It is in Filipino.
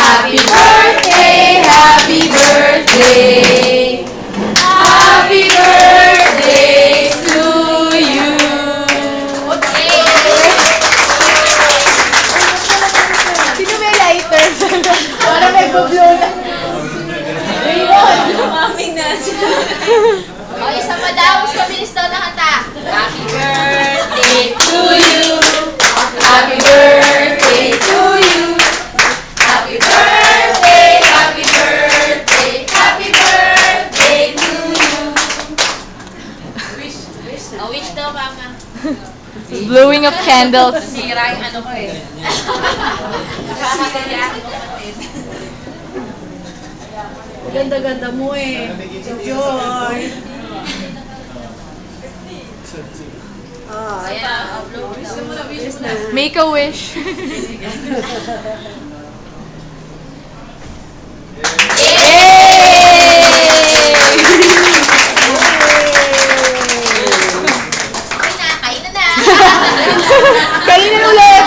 Happy birthday, happy birthday. Happy birthday to you. Sino may lighter? Para may bublo na. Raymond! Mami na siya. O, isa pa daw. Mas mabilis daw na kanta. Happy birthday to you. Happy birthday to you. Happy birthday, happy birthday, happy birthday to you. O, wish daw, mama. Blowing of candles. Sira yung ano ko eh. Nakakagaya ako kapatid. Ganda-ganda mo eh. Joy. Ah, Ayan, blow daw. wish na. Make a wish. Okay na, kain na na. Kainin ulit!